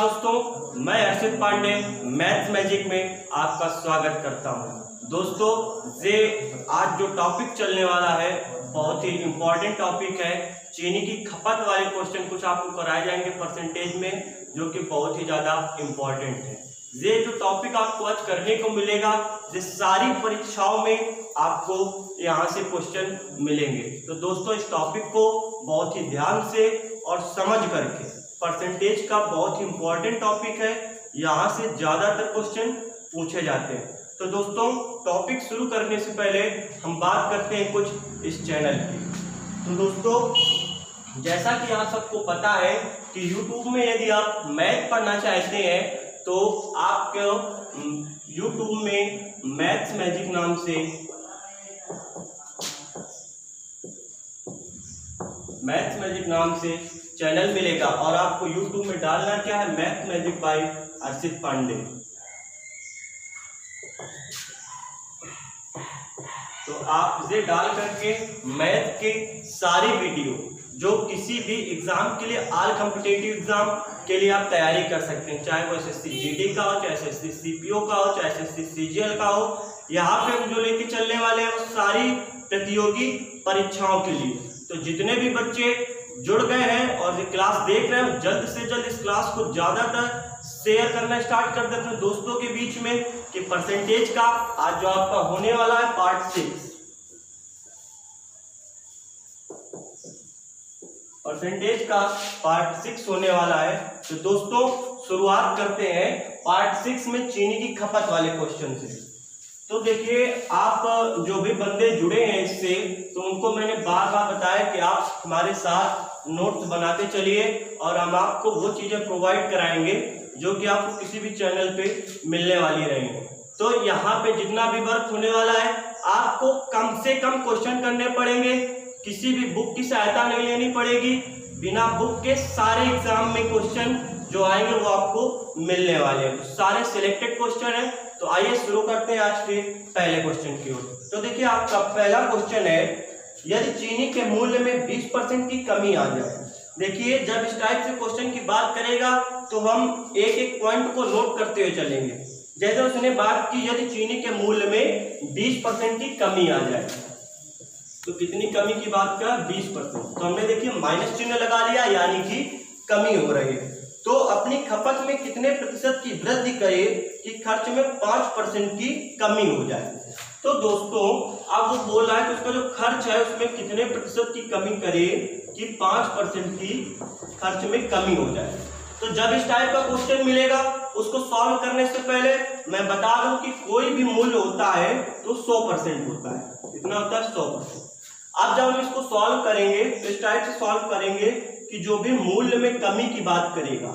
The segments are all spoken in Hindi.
दोस्तों, मैं अर्षित पांडे मैथ्स मैजिक में आपका स्वागत करता हूं। दोस्तों, ये आज जो टॉपिक चलने वाला है बहुत ही इम्पोर्टेंट टॉपिक है। चीनी की खपत वाले क्वेश्चन कुछ आपको कराए जाएंगे परसेंटेज में, जो कि बहुत ही ज्यादा इम्पोर्टेंट है। ये जो टॉपिक आपको आज करने को मिलेगा, ये सारी परीक्षाओं में आपको यहाँ से क्वेश्चन मिलेंगे। तो दोस्तों, इस टॉपिक को बहुत ही ध्यान से और समझ करके, परसेंटेज का बहुत ही इंपॉर्टेंट टॉपिक है, यहाँ से ज्यादातर क्वेश्चन पूछे जाते हैं। तो दोस्तों, टॉपिक शुरू करने से पहले हम बात करते हैं कुछ इस चैनल की। तो दोस्तों, जैसा कि आप सबको पता है कि YouTube में यदि आप मैथ पढ़ना चाहते हैं तो आपको YouTube में मैथ्स मैजिक नाम से चैनल मिलेगा और आपको YouTube में डालना क्या है, maths magic by Arshit Pandey. तो आप इसे डाल करके मैथ के सारी वीडियो जो किसी भी एग्जाम के लिए, ऑल कॉम्पिटिटिव एग्जाम के लिए आप तैयारी कर सकते हैं, चाहे वो SSC GD का हो, चाहे SSC CPO का हो, चाहे SSC CGL का हो। यहाँ पे हम जो लेके चलने वाले हैं वो सारी प्रतियोगी परीक्षाओं के लिए। तो जितने भी बच्चे जुड़ गए हैं और ये क्लास देख रहे हैं, जल्द से जल्द इस क्लास को ज्यादातर शेयर करना स्टार्ट कर देते हैं दोस्तों के बीच में, कि परसेंटेज का आज जो आपका होने वाला है पार्ट 6, परसेंटेज का पार्ट 6 होने वाला है। तो दोस्तों, शुरुआत करते हैं पार्ट 6 में चीनी की खपत वाले क्वेश्चन से। तो देखिए, आप जो भी बंदे जुड़े हैं इससे, तो उनको मैंने बार बार बताया कि आप हमारे साथ नोट्स बनाते चलिए और हम आपको वो चीजें प्रोवाइड कराएंगे जो कि आपको किसी भी चैनल पे मिलने वाली रहेंगे। तो यहाँ पे जितना भी वर्क होने वाला है, आपको कम से कम क्वेश्चन करने पड़ेंगे, किसी भी बुक की सहायता नहीं लेनी पड़ेगी। बिना बुक के सारे एग्जाम में क्वेश्चन जो आएंगे वो आपको मिलने वाले हैं। तो सारे सिलेक्टेड क्वेश्चन है। तो आइए शुरू करते हैं आज के पहले क्वेश्चन की ओर। तो देखिए, आपका पहला क्वेश्चन है, यदि चीनी के मूल्य में 20% की कमी आ जाए। देखिए, जब इस टाइप से क्वेश्चन की बात करेगा तो हम एक एक पॉइंट को नोट करते हुए चलेंगे। जैसे उसने बात की, यदि चीनी के मूल्य में 20% की कमी आ जाए, तो कितनी कमी की बात कर, 20%। तो हमने देखिए माइनस चिन्ह लगा लिया, यानी कि कमी हो रही है। तो अपनी खपत में कितने प्रतिशत की वृद्धि करे कि खर्च में 5% की कमी हो जाए। तो दोस्तों, अब वो बोल रहा है कि उसका जो खर्च है उसमें कितने प्रतिशत की कमी करे कि 5% की खर्च में कमी हो जाए। तो जब इस टाइप का क्वेश्चन मिलेगा, उसको सॉल्व करने से पहले मैं बता दूं कि कोई भी मूल्य होता है तो 100% होता है। कितना होता है? 100%। अब जब हम इसको सॉल्व करेंगे तो इस टाइप से सॉल्व करेंगे कि जो भी मूल्य में कमी की बात करेगा,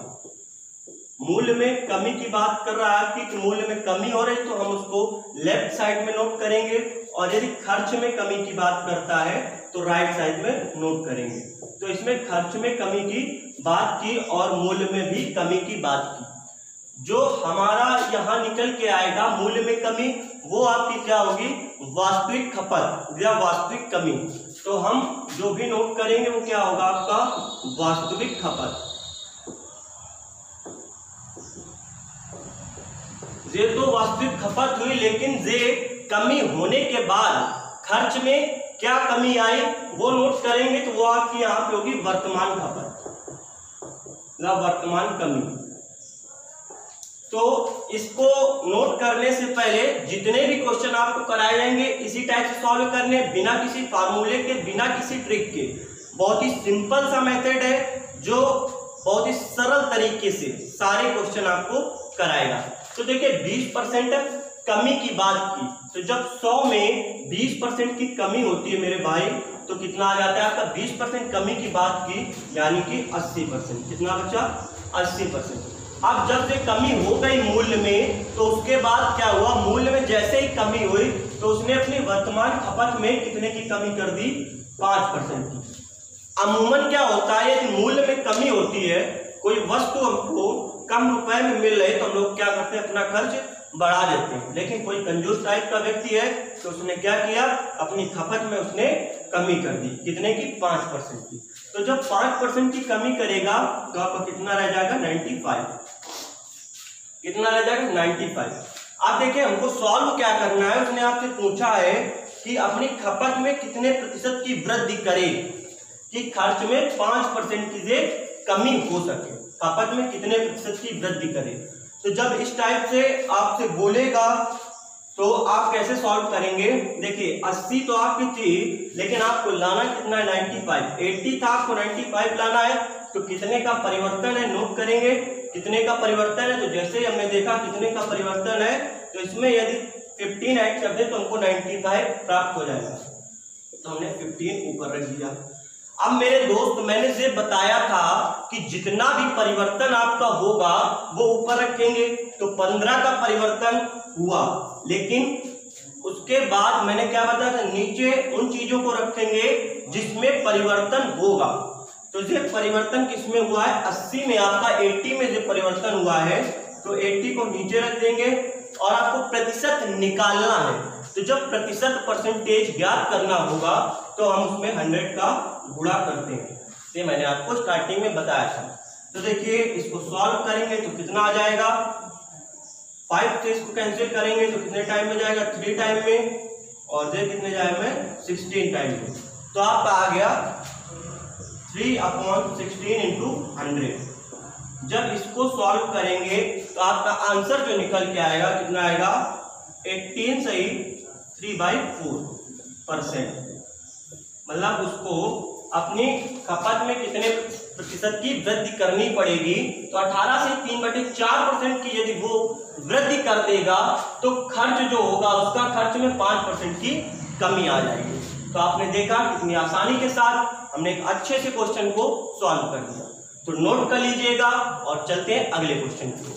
मूल्य में कमी की बात कर रहा है कि मूल्य में कमी हो रही, तो हम उसको लेफ्ट साइड में नोट करेंगे, और यदि खर्च में कमी की बात करता है तो राइट साइड में नोट करेंगे। तो इसमें खर्च में कमी की बात की और मूल्य में भी कमी की बात की। जो हमारा यहाँ निकल के आएगा मूल्य में कमी, वो आपकी क्या होगी? वास्तविक खपत या वास्तविक कमी। तो हम जो भी नोट करेंगे वो क्या होगा? आपका वास्तविक खपत। ये तो वास्तविक खपत हुई, लेकिन ये कमी होने के बाद खर्च में क्या कमी आई वो नोट करेंगे, तो वो आपकी यहाँ पे होगी वर्तमान खपत या वर्तमान कमी। तो इसको नोट करने से पहले जितने भी क्वेश्चन आपको कराए जाएंगे इसी टाइप से सॉल्व करने, बिना किसी फार्मूले के, बिना किसी ट्रिक के। बहुत ही सिंपल सा मेथड है जो बहुत ही सरल तरीके से सारे क्वेश्चन आपको कराएगा। तो देखिए, 20% कमी की बात की, तो जब 100 में 20% की कमी होती है मेरे भाई, तो कितना आ जाता है आपका? 20% कमी की बात की यानी कि 80%। कितना बचा? 80%। अब जब से कमी हो गई मूल्य में, तो उसके बाद क्या हुआ? मूल्य में जैसे ही कमी हुई तो उसने अपनी वर्तमान खपत में कितने की कमी कर दी? 5% की। अमूमन क्या होता है, यदि मूल्य में कमी होती है, कोई वस्तु हमको कम रुपए में मिल रही, तो हम लोग क्या करते हैं? अपना खर्च बढ़ा देते हैं। लेकिन कोई कंजूस टाइप का व्यक्ति है तो उसने क्या किया? अपनी खपत में उसने कमी कर दी। कितने की? 5% की। तो जब 5% की कमी करेगा तो आपका कितना रह जाएगा? 95। कितना रह जाएगा 95। अब देखिए हमको सॉल्व क्या करना है, उसने आपसे पूछा है कि अपनी खपत में कितने प्रतिशत की वृद्धि करे कि खर्च में 5% की से कमी हो सके, खपत में कितने प्रतिशत की वृद्धि करे। तो जब इस टाइप से आपसे बोलेगा तो आप कैसे सॉल्व करेंगे। देखिए 80 तो आपकी थी, लेकिन आपको लाना कितना है 95, 80 था आपको 95 लाना है, तो कितने का परिवर्तन है नोट करेंगे, कितने का परिवर्तन है। तो जैसे ही हमने देखा कितने का परिवर्तन है, तो इसमें यदि 15 ऐड कर दे तो हमको 95 प्राप्त हो जाएगा, तो हमने 15 ऊपर रख दिया। अब मेरे दोस्त मैंने से बताया था कि जितना भी परिवर्तन आपका होगा वो ऊपर रखेंगे, तो 15 का परिवर्तन हुआ, लेकिन उसके बाद मैंने क्या बताया था, नीचे उन चीजों को रखेंगे जिसमें परिवर्तन होगा। तो ये परिवर्तन किसमें हुआ है, 80 में आपका 80 में जो परिवर्तन हुआ है, तो 80 को नीचे रख देंगे और आपको प्रतिशत निकालना है। तो जब प्रतिशत परसेंटेज ज्ञात करना होगा तो हम उसमें 100 का गुणा करते हैं, ये मैंने आपको स्टार्टिंग में बताया था। तो देखिए इसको सॉल्व करेंगे तो कितना आ जाएगा, 5 से इसको कैंसिल करेंगे तो कितने टाइम में जाएगा, 3 टाइम में, और ये कितने जाएगा में 16 टाइम में। तो आपका आ गया 3/16 इंटू 100। जब इसको सॉल्व करेंगे तो आपका आंसर जो निकल के आएगा कितना आएगा, 18 सही 3/4%। मतलब उसको अपनी खपत में कितने प्रतिशत की वृद्धि करनी पड़ेगी, तो 18 से 3/4% की यदि वो वृद्धि कर देगा तो खर्च जो होगा उसका खर्च में 5% की कमी आ जाएगी। तो आपने देखा कितनी आसानी के साथ हमने एक अच्छे से क्वेश्चन को सॉल्व कर दिया। तो नोट कर लीजिएगा और चलते हैं अगले क्वेश्चन की ओर।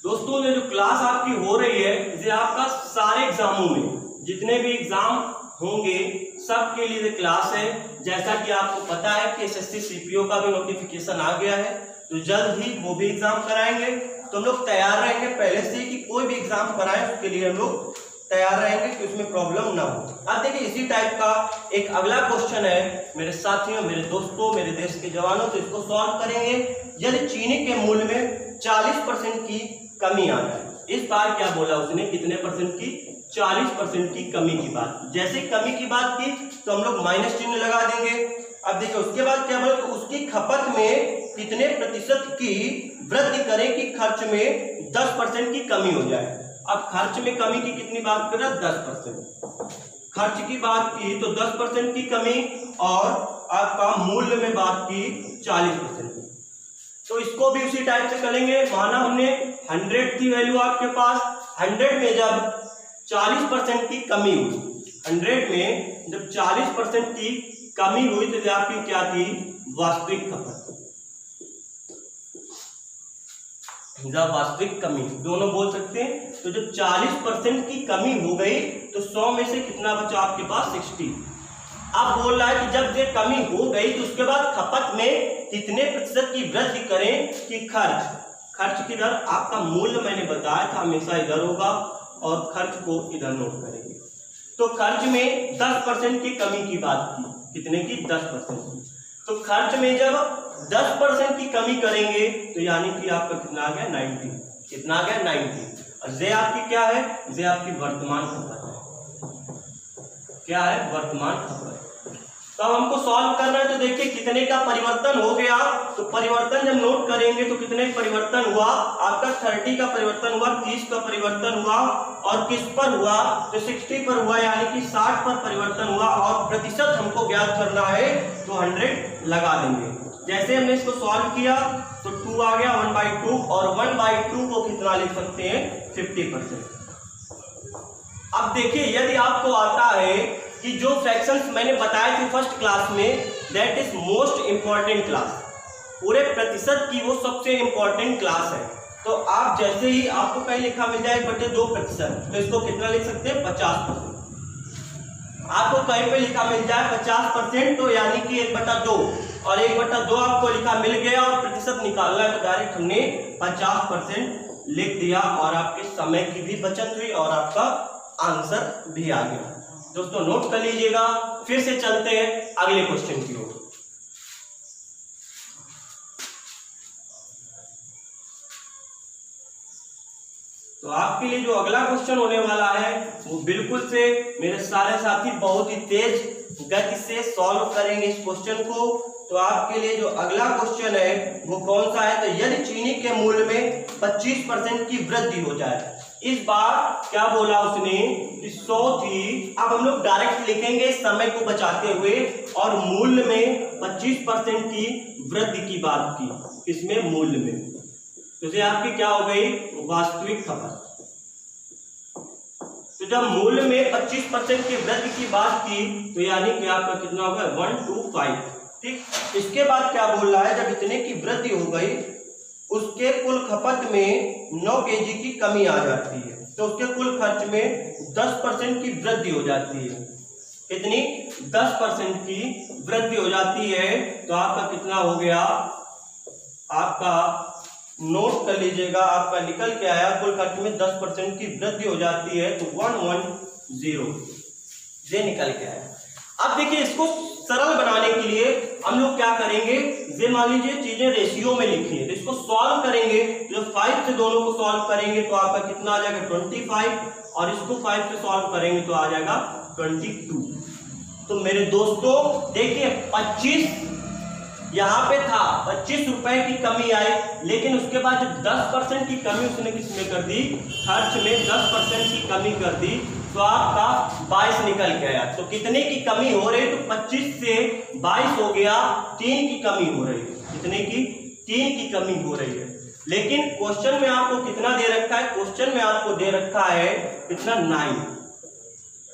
दोस्तों ये जो क्लास आपकी हो रही है, ये आपका सारे एग्जामों में जितने भी एग्जाम होंगे सबके लिए क्लास है। जैसा कि आपको पता है कि एसएससी सीपीओ का भी नोटिफिकेशन आ गया है, तो जल्द ही वो भी एग्जाम कराएंगे। तो हम लोग तैयार रहेंगे पहले से कि कोई भी एग्जाम कराएं उसके लिए हम लोग तैयार रहेंगे कि उसमें प्रॉब्लम ना हो। अब देखिए इसी टाइप का एक अगला क्वेश्चन है मेरे साथियों, मेरे दोस्तों, मेरे देश के जवानों, तो इसको सॉल्व करेंगे। यदि चीनी के मूल्य में 40% की कमी आ जाए, इस बार क्या बोला उसने, कितने परसेंट की, 40% की कमी की बात। जैसे कमी की बात की तो हम लोग माइनस चिन्ह लगा देंगे। अब देखिए उसके बाद क्या बोला, तो उसकी खपत में कितने प्रतिशत की वृद्धि करें कि खर्च में 10% की कमी हो जाए। अब खर्च में कमी की कितनी बात कर रहा है, 10%। खर्च की बात की तो 10% की कमी, और आपका मूल्य में बात की 40% की। तो इसको भी उसी टाइप से करेंगे। माना हमने 100 थी वैल्यू आपके पास, 100 में जब 40% की कमी हुई, 100 में जब 40% की कमी हुई तो आपकी क्या थी, वास्तविक खपत, जब वास्तविक कमी, दोनों बोल सकते हैं। तो जब 40% की कमी हो गई तो 100 में से कितना बचा आपके पास, 60। अब बोल रहा है कि जब ये कमी हो गई तो उसके बाद खपत में कितने प्रतिशत की वृद्धि करें कि खर्च की दर, आपका मूल्य मैंने बताया था हमेशा इधर होगा और खर्च को इधर नोट करेंगे। तो खर्च में 10% की कमी की बात की, कितने की, 10% की। तो खर्च में जब 10% की कमी करेंगे तो यानी कि आपका कितना आ गया, 90। कितना आ गया, 90। और ये आपकी क्या है, ये आपकी वर्तमान खपत है। क्या है, वर्तमान खपत। तो अब हमको सॉल्व करना है। तो देखिए कितने का परिवर्तन हो गया, तो परिवर्तन जब नोट करेंगे तो कितने परिवर्तन हुआ, आपका 30 का परिवर्तन हुआ, 30 का परिवर्तन हुआ, और किस पर हुआ, तो 60 पर हुआ, यानी कि 60 पर परिवर्तन हुआ। और प्रतिशत हमको ज्ञात करना है तो 100 लगा देंगे। जैसे हमने इसको सॉल्व किया तो 2 आ गया, 1/2, और 1/2 को कितना लिख सकते हैं, 50%। अब देखिए यदि आपको आता है कि जो फ्रैक्शंस मैंने बताए थे फर्स्ट क्लास में, that is most important class, पूरे प्रतिशत की वो सबसे इंपॉर्टेंट क्लास है। तो आप जैसे ही आपको कहीं लिखा मिल जाए 1/2%, तो इसको कितना लिख सकते हैं, 50%। आपको कहीं पे लिखा मिल जाए 50%, तो यानी कि 1/2, और 1/2 आपको लिखा मिल गया और प्रतिशत निकालना है तो डायरेक्ट हमने 50% लिख दिया, और आपके समय की भी बचत हुई और आपका आंसर भी आ गया। दोस्तों नोट कर लीजिएगा। फिर से चलते हैं अगले क्वेश्चन की ओर। तो आपके लिए जो अगला क्वेश्चन होने वाला है वो बिल्कुल से मेरे सारे साथी बहुत ही तेज गति से सॉल्व करेंगे इस क्वेश्चन को। तो आपके लिए जो अगला क्वेश्चन है वो कौन सा है, तो यदि चीनी के मूल्य में 25% की वृद्धि हो जाए। इस बार क्या बोला उसने कि 100 थी, अब हम लोग डायरेक्ट लिखेंगे समय को बचाते हुए, और मूल्य में 25% की वृद्धि की बात की। इसमें मूल्य में तो ये आपकी क्या हो गई, वास्तविक खपत। तो जब मूल्य में 25% की वृद्धि की बात की तो यानी कि आपका कितना होगा 125, ठीक। इसके बाद क्या बोल रहा है, जब इतने की वृद्धि हो गई उसके कुल खपत में 9 kg की कमी आ जाती है, तो उसके कुल खर्च में 10% की वृद्धि हो जाती है। कितनी, 10% की वृद्धि हो जाती है। तो आपका कितना हो गया, आपका नोट कर लीजिएगा, आपका निकल के आया कुल खर्च में 10% की वृद्धि हो जाती है, तो 110 ये निकल के आया। अब देखिए इसको सरल बनाने के लिए हम लोग क्या करेंगे, ये मान लीजिए चीजें रेशियो में लिखी है, तो इसको सॉल्व करेंगे। जो 5 से दोनों को सॉल्व करेंगे तो आपका कितना आ जाएगा 25, और इसको 5 से सॉल्व करेंगे तो आ जाएगा 22। तो मेरे दोस्तों देखिए 25 यहाँ पे था, 25 रुपए की कमी आई, लेकिन उसके बाद जब 10% की कमी उसने किसमें कर दी, खर्च में 10% की कमी कर दी, तो आपका 22 निकल के आया। तो कितने की कमी हो रही है, तो 25 से 22 हो गया, 3 की कमी हो रही है। कितने की, 3 की कमी हो रही है। लेकिन क्वेश्चन में आपको कितना दे रखा है, क्वेश्चन में आपको दे रखा है कितना, 9।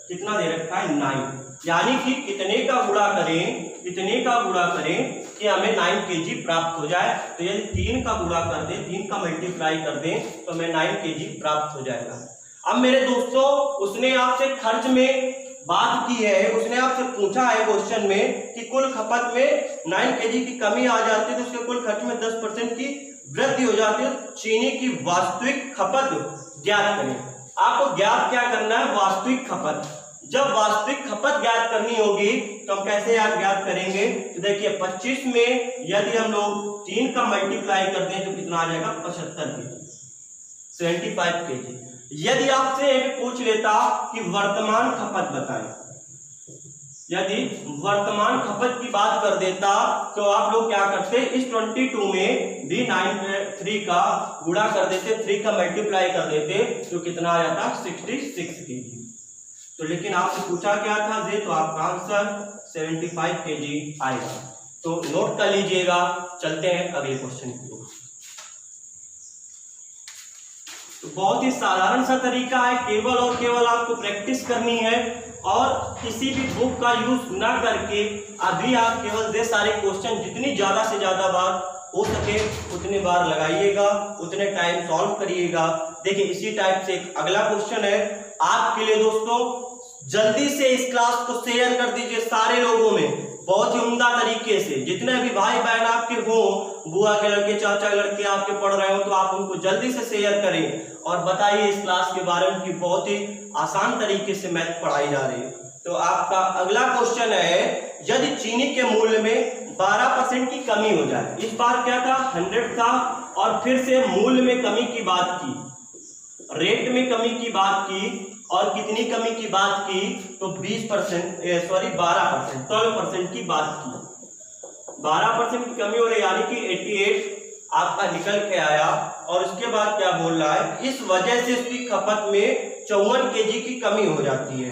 कितना दे रखा है, 9, यानी कि कितने का गुणा करें, कितने का गुणा करें कि हमें 9 kg प्राप्त हो जाए। तो यदि 3 का गुणा कर दें, 3 का मल्टीप्लाई कर दें तो हमें 9 kg प्राप्त हो जाएगा। अब मेरे दोस्तों उसने आपसे खर्च में बात की है, उसने आपसे पूछा है क्वेश्चन में कि कुल खपत में 9 kg की कमी आ जाती है तो उसके कुल खर्च में 10% की वृद्धि हो जाती है। चीनी की वास्तविक खपत ज्ञात करें। आपको ज्ञात क्या करना है, वास्तविक खपत। जब वास्तविक खपत ज्ञात करनी होगी तो हम कैसे ज्ञात करेंगे, तो देखिए 25 में यदि हम लोग 3 का मल्टीप्लाई कर दें तो कितना आ जाएगा 75 kg, 75 kg। यदि आपसे एक पूछ लेता कि वर्तमान खपत बताएं, यदि वर्तमान खपत की बात कर देता तो आप लोग क्या करते, इस 22 में भी 3 का गुणा कर देते, 3 का मल्टीप्लाई कर देते तो कितना आ जाता 66 kg। तो लेकिन आपसे पूछा क्या था ये, तो आपका आंसर 75 kg आएगा। तो नोट कर लीजिएगा। चलते हैं अगले क्वेश्चन की ओर। तो बहुत ही साधारण सा तरीका है, केवल और केवल आपको प्रैक्टिस करनी है और किसी भी बुक का यूज ना करके अभी आप केवल ये सारे क्वेश्चन जितनी ज्यादा से ज्यादा बार हो सके उतने बार लगाइएगा, उतने टाइम सॉल्व करिएगा। देखिए इसी टाइप से एक अगला क्वेश्चन है आपके लिए दोस्तों। जल्दी से इस क्लास को शेयर कर दीजिए सारे लोगों में, बहुत ही उम्दा तरीके से। जितने भी भाई बहन आपके हो, बुआ के लड़के, चाचा के लड़के आपके पढ़ रहे हो, तो आप उनको जल्दी से शेयर करें और बताइए इस क्लास के बारे में कि बहुत ही आसान तरीके से मैथ पढ़ाई जा रही है। तो आपका अगला क्वेश्चन है, यदि चीनी के मूल्य में 12% की कमी हो जाए। इस बार क्या था, 100 था और फिर से मूल्य में कमी की बात की, रेट में कमी की बात की, और कितनी कमी की बात की, तो 12% की बात की। 12% की कमी हो रही, यानी कि 88 आपका निकल के आया। और उसके बाद क्या बोल रहा है, इस वजह से उसकी खपत में 54 kg की कमी हो जाती है,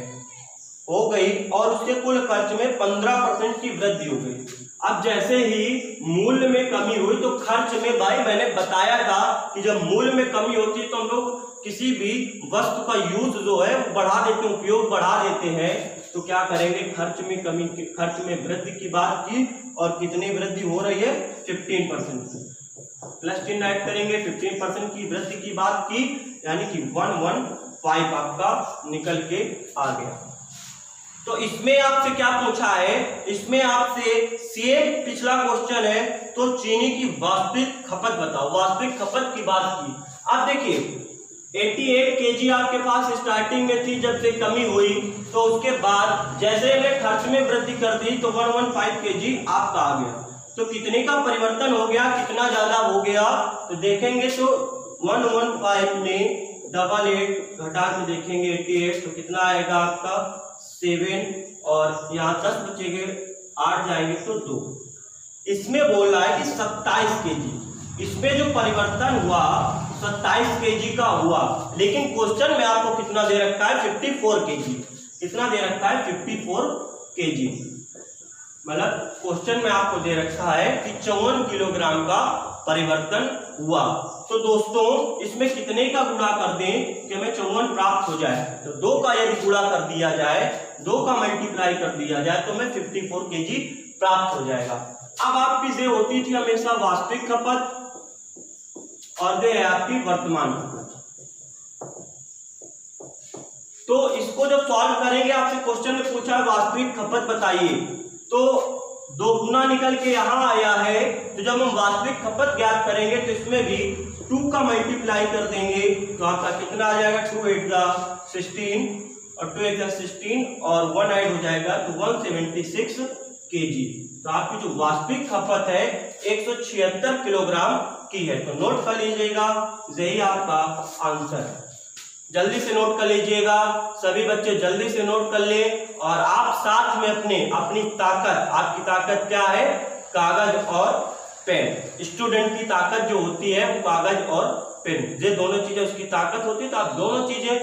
हो गई, और उसके कुल खर्च में 15% की वृद्धि हो गई। अब जैसे ही मूल्य में कमी हुई तो खर्च में, भाई मैंने बताया था कि जब मूल्य में कमी होती है तो हम लोग किसी भी वस्तु का यूज जो है बढ़ा देते हैं, उपयोग बढ़ा देते हैं। तो क्या करेंगे, खर्च में कमी, खर्च में वृद्धि की बात की, और कितनी वृद्धि हो रही है 15% की, प्लस चिन्ह ऐड करेंगे, 15% की वृद्धि की बात की, यानी कि 115 आपका निकल के आ गया। तो इसमें आपसे क्या पूछा है, इसमें आपसे सेम पिछला क्वेश्चन है, तो चीनी की वास्तविक खपत बताओ, वास्तविक खपत की बात की। अब देखिए 88 kg आपके पास स्टार्टिंग में थी, जब से कमी हुई तो उसके बाद जैसे हमने खर्च में वृद्धि कर दी तो 115 kg आपका आ गया। तो कितने का परिवर्तन हो गया, कितना ज्यादा हो गया, तो देखेंगे तो 115 में 88 घटा के देखेंगे 88, तो कितना आएगा आपका 7, और यहाँ 10 बचेंगे, 8 जाएंगे तो 2। इसमें बोल रहा है कि 27 kg, इसमें जो परिवर्तन हुआ 27 kg का हुआ, लेकिन क्वेश्चन में आपको कितना दे रखा है 54 kg। कितना दे रखा है 54 kg, मतलब क्वेश्चन में आपको दे रखा है कि 54 किलोग्राम का परिवर्तन हुआ। तो दोस्तों इसमें कितने का गुणा कर दें कि हमें 54 प्राप्त हो जाए, तो 2 का यदि गुणा कर दिया जाए, 2 का मल्टीप्लाई कर दिया जाए तो हमें 54 kg प्राप्त हो जाएगा। अब आपकी जे होती थी हमेशा वास्तविक खपत और दे है आपकी वर्तमान खपत। तो इसको जब सॉल्व करेंगे, आपसे क्वेश्चन में पूछा है वास्तविक खपत बताइए, तो 2 गुना निकल के यहां आया है, तो जब हम वास्तविक खपत ज्ञात करेंगे तो इसमें भी 2 का मल्टीप्लाई कर देंगे, तो आपका कितना आ जाएगा 2 8 16 और 2 8 16 और 1 ऐड हो जाएगा तो 176 kg। तो आपकी जो वास्तविक खपत है 176 किलोग्राम की है। तो नोट कर लीजिएगा, यही आपका आंसर है। जल्दी से नोट कर लीजिएगा, सभी बच्चे जल्दी से नोट कर ले, और आप साथ में अपनी ताकत, आपकी ताकत क्या है, कागज और पेन। स्टूडेंट की ताकत जो होती है वो कागज और पेन, ये दोनों चीजें उसकी ताकत होती है। तो आप दोनों चीजें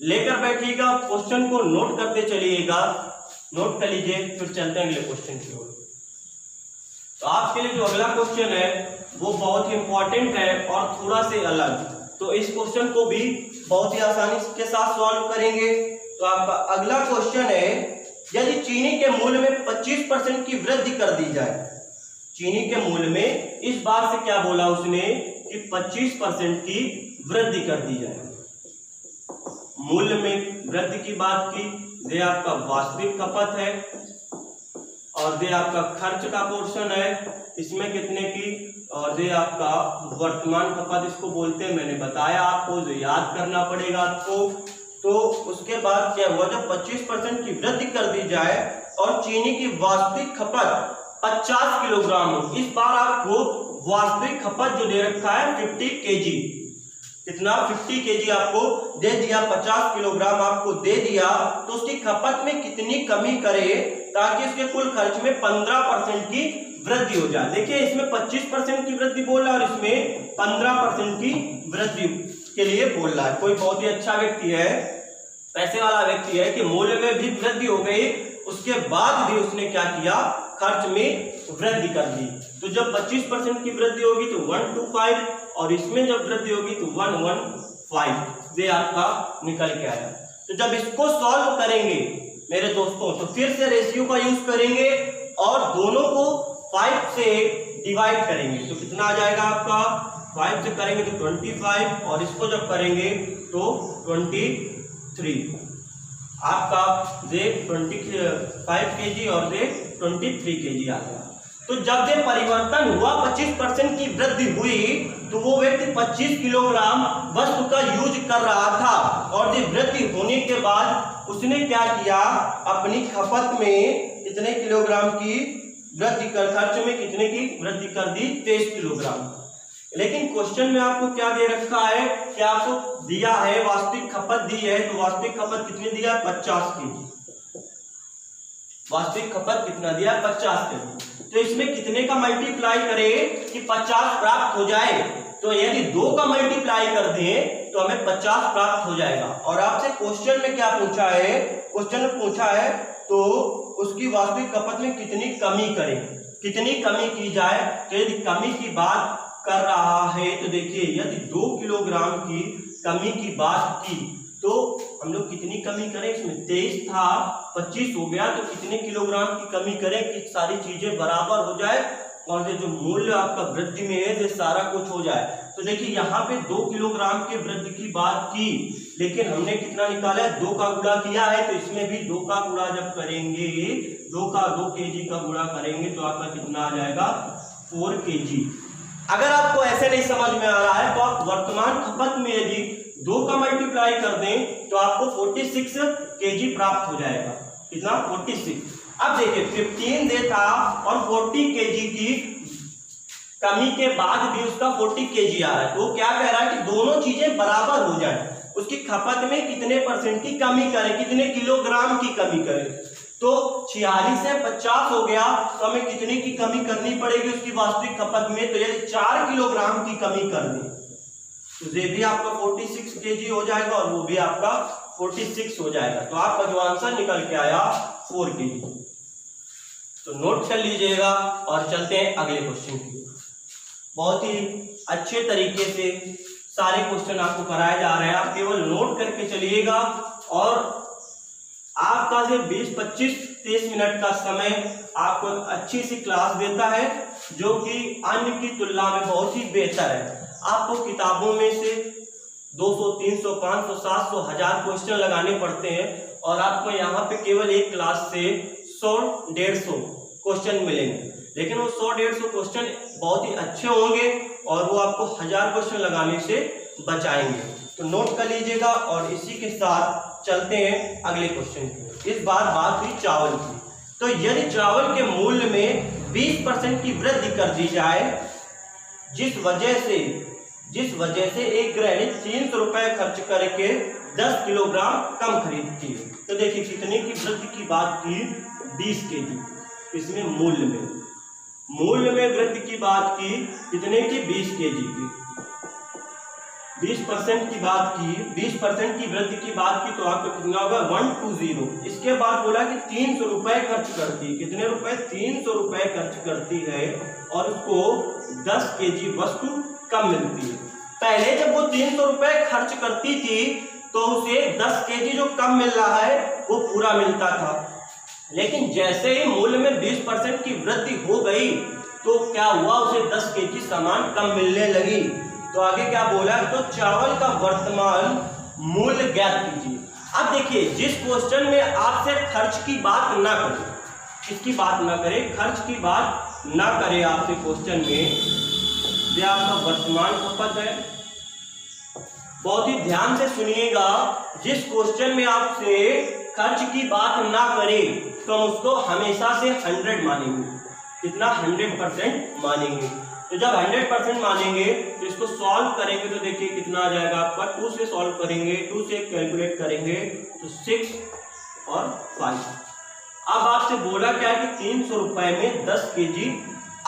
लेकर बैठिएगा, क्वेश्चन को नोट करते चलिएगा। नोट कर लीजिए, फिर चलते हैं अगले क्वेश्चन की ओर। तो आपके लिए जो अगला क्वेश्चन है वो बहुत ही इंपॉर्टेंट है और थोड़ा से अलग, तो इस क्वेश्चन को भी बहुत ही आसानी के साथ सॉल्व करेंगे। तो आपका अगला क्वेश्चन है, यदि चीनी के मूल्य में 25% की वृद्धि कर दी जाए, चीनी के मूल्य में इस बार से क्या बोला उसने कि 25% की वृद्धि कर दी जाए। मूल्य में वृद्धि की बात की, ये आपका वास्तविक खपत है और ये आपका खर्च का पोर्शन है, इसमें कितने की, और ये आपका वर्तमान खपत इसको बोलते हैं, मैंने बताया आपको, जो याद करना पड़ेगा आपको। तो उसके बाद क्या हुआ, जब 25% की वृद्धि कर दी जाए और चीनी की वास्तविक खपत 50 किलोग्राम हो, इस बार आपको वास्तविक खपत जो दे रखा है 50 kg, कितना 50 kg आपको दे दिया, 50 किलोग्राम आपको दे दिया, तो उसकी खपत में कितनी कमी करे ताकि उसके कुल खर्च में 15% की वृद्धि हो जाए। देखिए इसमें 25% की वृद्धि बोल रहा है और इसमें 15% की वृद्धि के लिए बोल रहा है। कोई बहुत ही अच्छा व्यक्ति है, पैसे वाला व्यक्ति है कि मूल्य में भी वृद्धि हो गई, उसके बाद भी उसने क्या किया, खर्च में वृद्धि कर दी। तो जब 25% की वृद्धि होगी तो 125, और इसमें जब वृद्धि होगी तो 115, ये आपका निकल के आया। तो जब इसको सॉल्व करेंगे मेरे दोस्तों, तो फिर से रेशियो का यूज करेंगे और दोनों को 5 से डिवाइड करेंगे, तो कितना आ जाएगा आपका, 5 से करेंगे तो 25, और इसको जब करेंगे तो 23, आपका ये 25 kg और ये 23 kg आ गया। तो जब ये परिवर्तन हुआ, 25% की वृद्धि हुई, तो वो व्यक्ति 25 किलोग्राम वस्तु का यूज कर रहा था, और ये वृद्धि होने के बाद उसने क्या किया, अपनी खपत में कितने किलोग्राम की वृद्धि कर, खर्च में कितने की वृद्धि कर दी, 23 किलोग्राम। लेकिन क्वेश्चन में आपको क्या दे रखा है कि आपको दिया है वास्तविक खपत दी है, तो वास्तविक खपत कितनी दिया, 50 kg। वास्तविक खपत कितना दिया, 50 kg। तो इसमें कितने का मल्टीप्लाई करें कि 50 प्राप्त हो जाए, तो यदि 2 का मल्टीप्लाई कर दें तो हमें 50 प्राप्त हो जाएगा। और आपसे क्वेश्चन में क्या पूछा है, क्वेश्चन में पूछा है तो उसकी वास्तविक खपत में कितनी कमी करें, कितनी कमी की जाए। तो यदि कमी की बात कर रहा है तो देखिए, यदि 2 किलोग्राम की कमी की बात की तो हम लोग कितनी कमी करें, इसमें 23 था, 25 हो गया, तो कितने किलोग्राम की कमी करें कि सारी चीजें बराबर हो जाए और ये जो मूल्य आपका वृद्धि में है ये सारा कुछ हो जाए। तो देखिए यहाँ पे 2 किलोग्राम के वृद्धि की बात की, लेकिन हमने कितना निकाला है, 2 का गुणा किया है, तो इसमें भी 2 का गुणा जब करेंगे, 2 kg का गुणा करेंगे तो आपका कितना आ जाएगा, 4 kg। अगर आपको ऐसे नहीं समझ में आ रहा है तो आप वर्तमान खपत में यदि 2 का मल्टीप्लाई कर दें तो आपको 46 kg प्राप्त हो जाएगा। कितना, 46। अब देखिए 15 दे था और 40 kg की कमी के बाद भी उसका 40 kg आ रहा है, तो क्या कह रहा है कि दोनों चीजें बराबर हो जाए। उसकी खपत में कितने परसेंट की कमी करें, कितने किलोग्राम की कमी करें। तो 46 से 50 हो गया तो हमें कितने की कमी करनी पड़ेगी उसकी वास्तविक खपत में। तो यदि 4 किलोग्राम की कमी कर दें तो ये भी आपका 46 केजी हो जाएगा और वो भी आपका 46 हो जाएगा। तो आपका जो आंसर निकल के आया 4 केजी। तो नोट कर लीजिएगा और चलते हैं अगले क्वेश्चन की। बहुत ही अच्छे तरीके से सारे क्वेश्चन आपको कराए जा रहे हैं, आप केवल नोट करके चलिएगा। और आपका से 20-25-30 मिनट का समय आपको अच्छी सी क्लास देता है जो कि अन्य की तुलना में बहुत ही बेहतर है। आपको किताबों में से 200, 300, 500, 700, 1000 क्वेश्चन लगाने पड़ते हैं और आपको यहाँ पे केवल एक क्लास से 100-150 क्वेश्चन मिलेंगे। लेकिन वो 100-150 क्वेश्चन बहुत ही अच्छे होंगे और वो आपको 1000 क्वेश्चन लगाने से बचाएंगे। तो नोट कर लीजिएगा और इसी के साथ चलते हैं अगले क्वेश्चन की। इस बार बात हुई चावल की। तो यदि चावल के मूल्य में 20% की वृद्धि कर दी जाए, जिस वजह से एक गृहिणी 300 रुपए खर्च करके 10 किलोग्राम कम खरीदती है। तो देखिए कितने की वृद्धि की बात की, 20 केजी। इसमें मूल्य में वृद्धि की बात की कितने की, 20 केजी की। 20% की बात की, 20% की वृद्धि की बात की तो आपको कितना होगा 120। इसके बाद बोला कि 300 रुपए खर्च करती है। कितने रुपए, 300 रुपए खर्च करती है और उसको 10 केजी वस्तु कम मिलती है। पहले जब वो 300 रुपए खर्च करती थी तो उसे 10 केजी जो कम मिल रहा है वो पूरा मिलता था। लेकिन जैसे ही मूल्य में 20% की वृद्धि हो गई तो क्या हुआ, उसे 10 केजी सामान कम मिलने लगी। तो आगे क्या बोला, तो चावल का वर्तमान मूल्य ज्ञात कीजिए। अब देखिए जिस क्वेश्चन में आपसे खर्च की बात ना करें, किसकी बात ना करें, खर्च की बात ना करें आपसे क्वेश्चन में, ये आपका वर्तमान खपत है। बहुत ही ध्यान से सुनिएगा, जिस क्वेश्चन में आपसे खर्च की बात ना करें तो हम उसको हमेशा से 100 मानेंगे। कितना, 100% मानेंगे। तो जब 100% मानेंगे तो इसको सॉल्व करेंगे तो देखिए कितना आ जाएगा आपका, 2 से सॉल्व करेंगे, 2 से कैलकुलेट करेंगे तो 6 और 5। अब आपसे बोला क्या है कि 300 रुपए में 10 केजी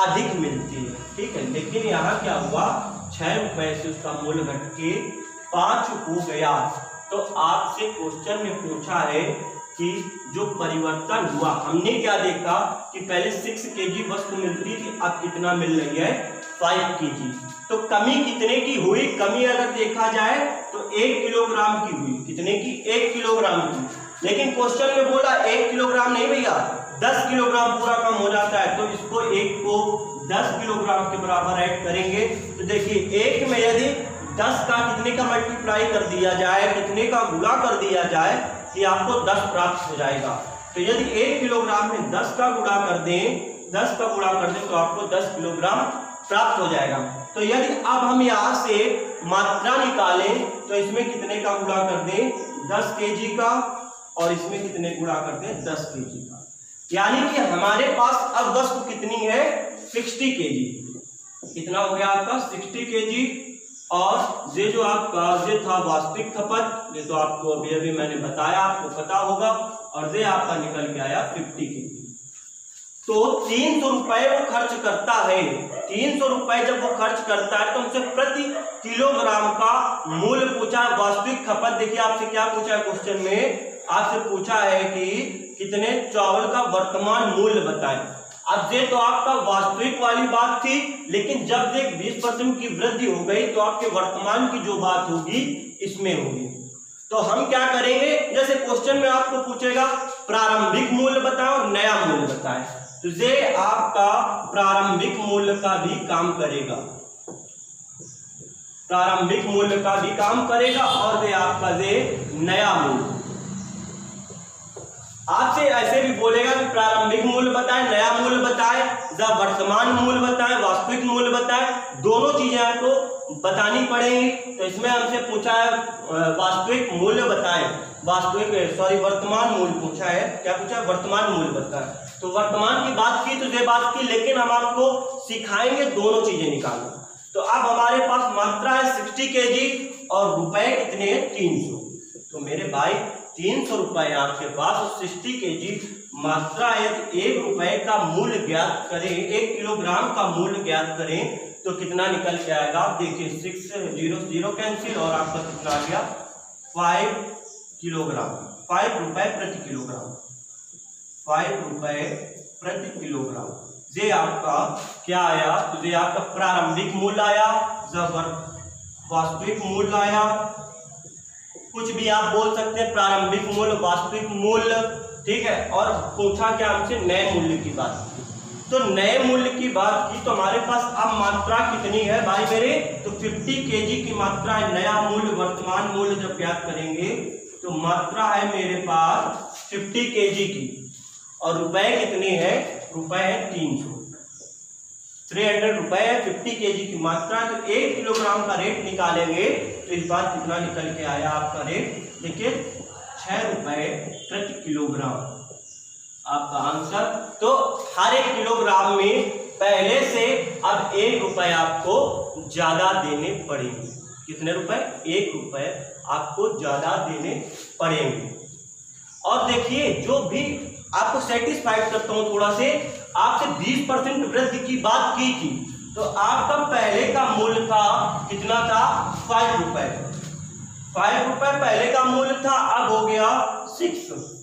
अधिक मिलती है, ठीक है। लेकिन यहाँ क्या हुआ, 6 रुपए से उसका मूल्य घट के 5 हो गया। तो आपसे क्वेश्चन में पूछा है कि जो परिवर्तन हुआ, हमने क्या देखा कि पहले 6 केजी वस्तु मिलती थी, अब कितना मिल रही है, 5 केजी। तो कमी कितने की हुई, कमी अगर देखा जाए तो 1 किलोग्राम की हुई। कितने की, 1 किलोग्राम की। लेकिन क्वेश्चन में बोला 1 किलोग्राम नहीं भैया, 10 किलोग्राम पूरा कम हो जाता है। तो इसको 1 को 10 किलोग्राम के बराबर ऐड करेंगे तो देखिए 1 में यदि 10 का कितने का मल्टीप्लाई कर दिया जाए, कितने का गुणा कर दिया जाए कि आपको 10 प्राप्त हो जाएगा। तो यदि 1 किलोग्राम में 10 का गुणा कर दें, 10 का गुणा कर दें तो आपको 10 किलोग्राम प्राप्त हो जाएगा। तो यदि अब हम यहाँ से मात्रा निकालें तो इसमें कितने का गुणा कर दें, 10 केजी का, और इसमें कितने गुणा कर दें, 10 केजी का। यानी कि हमारे पास अब वस्तु कितनी है, 60 केजी। कितना हो गया आपका, 60 केजी। और ये जो आपका ये था वास्तविक खपत, ये तो आपको अभी अभी मैंने बताया, आपको पता होगा। और ये आपका निकल के आया 50 केजी। तो 300 रुपए वो खर्च करता है। 300 रुपए जब वो खर्च करता है तो हमसे प्रति किलोग्राम का मूल्य पूछा, वास्तविक खपत। देखिए आपसे क्या पूछा है क्वेश्चन में, आपसे पूछा है कि कितने चावल का वर्तमान मूल्य बताएं। अब ये तो आपका वास्तविक वाली बात थी, लेकिन जब एक 20% की वृद्धि हो गई तो आपके वर्तमान की जो बात होगी इसमें होगी। तो हम क्या करेंगे, जैसे क्वेश्चन में आपको पूछेगा प्रारंभिक मूल्य बताएं और नया मूल्य बताएं, तो ये आपका प्रारंभिक मूल्य का भी काम करेगा, प्रारंभिक मूल्य का भी काम करेगा। और ये आपका ये नया मूल्य, आपसे ऐसे भी बोलेगा कि प्रारंभिक मूल्य बताएं, नया मूल्य बताएं, जब वर्तमान मूल्य बताएं, वास्तविक मूल्य बताएं, दोनों चीजें आपको बतानी पड़ेंगी। तो इसमें हमसे पूछा है वास्तविक मूल्य बताएं, वर्तमान मूल्य पूछा है। क्या पूछा है, वर्तमान मूल्य बताएं। तो वर्तमान की बात की तो ये बात की, लेकिन हम आपको सिखाएंगे दोनों चीजें निकालना। तो अब हमारे पास मात्रा है 60 केजी और रुपए कितने हैं 300। तो मेरे भाई 300 रुपए आपके पास और 60 केजी मात्रा यदि 1 रुपए का मूल्य ज्ञात करें, 1 किलोग्राम का मूल्य ज्ञात करें तो कितना निकल के आएगा। आप देखिए 6 0 0 कैंसिल और आपका कितना आ गया 5 किलोग्राम, 5 रुपए प्रति किलोग्राम, 5 रुपए प्रति किलोग्राम। ये आपका क्या आया, तो ये आपका प्रारंभिक मूल्य आया, जबर वास्तविक मूल्य आया, कुछ भी आप बोल सकते हैं, प्रारंभिक मूल्य, वास्तविक मूल्य, ठीक है। और पूछा क्या हमसे, नए मूल्य की बात की। तो नए मूल्य की बात की तो हमारे पास अब मात्रा कितनी है भाई मेरे, तो 50 केजी की मात्रा है। नया मूल्य वर्तमान मूल्य जब ज्ञात करेंगे तो मात्रा है मेरे पास 50 केजी की और रुपए कितने हैं, रुपए है 300 रुपए है। 50 केजी की मात्रा, तो 1 किलोग्राम का रेट निकालेंगे तो इस बार कितना निकल के आया आपका रेट, देखिए 6 रुपए प्रति किलोग्राम आपका आंसर। तो हर 1 किलोग्राम में पहले से अब 1 रुपए आपको ज्यादा देने पड़ेंगे। कितने रुपए, 1 रुपए आपको ज्यादा देने पड़ेंगे। और देखिए जो भी आपको सेटिस्फाइड करता हूं थोड़ा से, आपसे 20% वृद्धि की बात की थी, तो आपका पहले का मूल्य था कितना था, 5 रुपए, 5 रुपए पहले का मूल्य था, अब हो गया 6,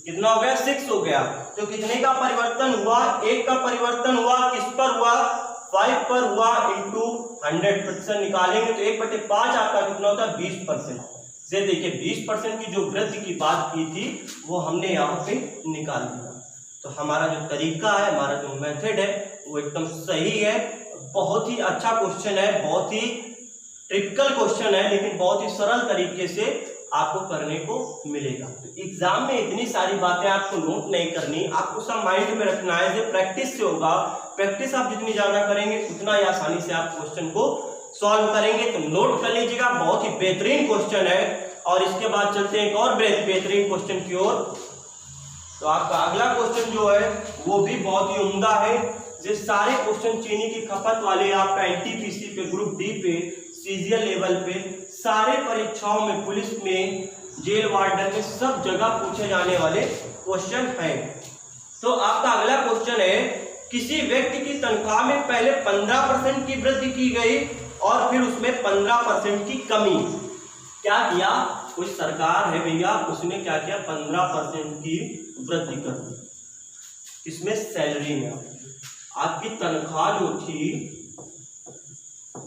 कितना हो गया 6 हो गया। तो कितने का परिवर्तन हुआ, 1 का परिवर्तन हुआ, किस पर हुआ, 5 पर हुआ, इंटू 100% निकालेंगे तो 1/5 आपका कितना होता है 20%। ये देखिए 20% की जो वृद्धि की बात की थी वो हमने यहाँ पे निकाल दिया। तो हमारा जो तरीका है, हमारा जो मेथड है वो एकदम सही है। बहुत ही अच्छा क्वेश्चन है, बहुत ही टिपिकल क्वेश्चन है, लेकिन बहुत ही सरल तरीके से आपको करने को मिलेगा। तो एग्जाम में इतनी सारी बातें आपको नोट नहीं करनी, आपको सब माइंड में रखना है। जो प्रैक्टिस से होगा, प्रैक्टिस आप जितनी ज्यादा करेंगे उतना ही आसानी से आप क्वेश्चन को सॉल्व करेंगे। तो नोट कर लीजिएगा, बहुत ही बेहतरीन क्वेश्चन है। और इसके बाद चलते हैं एक और बेहतरीन क्वेश्चन की ओर। तो आपका अगला क्वेश्चन जो है वो भी बहुत ही उम्दा है। ये सारे क्वेश्चन चीनी की खपत वाले आपका एनटीपीसी पे, ग्रुप डी पे, सीजीएल लेवल पे, सारे परीक्षाओं में, पुलिस में, जेल वार्डन में, सब जगह पूछे जाने वाले क्वेश्चन हैं। तो आपका अगला क्वेश्चन है, किसी व्यक्ति की तनख्वाह में पहले 15% की वृद्धि की गई और फिर उसमें 15% की कमी। क्या किया, कोई सरकार है भैया, उसने क्या किया, 15% की वृद्धि कर दी। इसमें सैलरी में आपकी तनख्वाह जो थी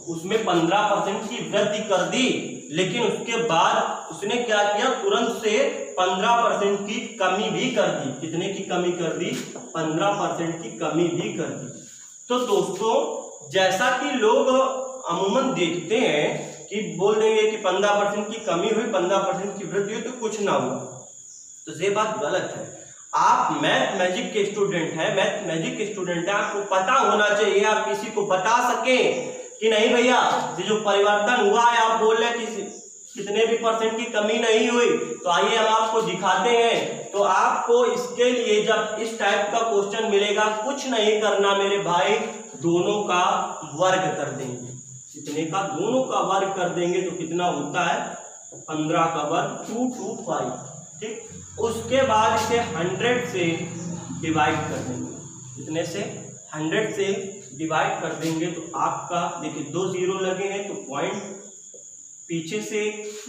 उसमें 15% की वृद्धि कर दी, लेकिन उसके बाद उसने क्या किया, तुरंत से 15% की कमी भी कर दी। कितने की कमी कर दी, 15% की कमी भी कर दी। तो दोस्तों जैसा कि लोग अमूमन देखते हैं कि बोल देंगे कि 15% की कमी हुई, 15% की वृद्धि हुई तो कुछ ना हुआ, तो ये बात गलत है। आप मैथ मैजिक के स्टूडेंट हैं, मैथ मैजिक के स्टूडेंट हैं, आपको पता होना चाहिए, आप किसी को बता सकें कि नहीं भैया ये जो परिवर्तन हुआ है, आप बोल रहे हैं कि कितने भी % की कमी नहीं हुई, तो आइए हम आपको दिखाते हैं। तो आपको इसके लिए जब इस टाइप का क्वेश्चन मिलेगा, कुछ नहीं करना मेरे भाई, दोनों का वर्ग कर देंगे। कितने का, दोनों का वर्ग कर देंगे तो कितना होता है, 15 का वर्ग 225, ठीक। उसके बाद इसे 100 से डिवाइड कर देंगे। कितने से, 100 से डिवाइड कर देंगे तो आपका देखिए 2 जीरो लगे हैं तो पॉइंट पीछे से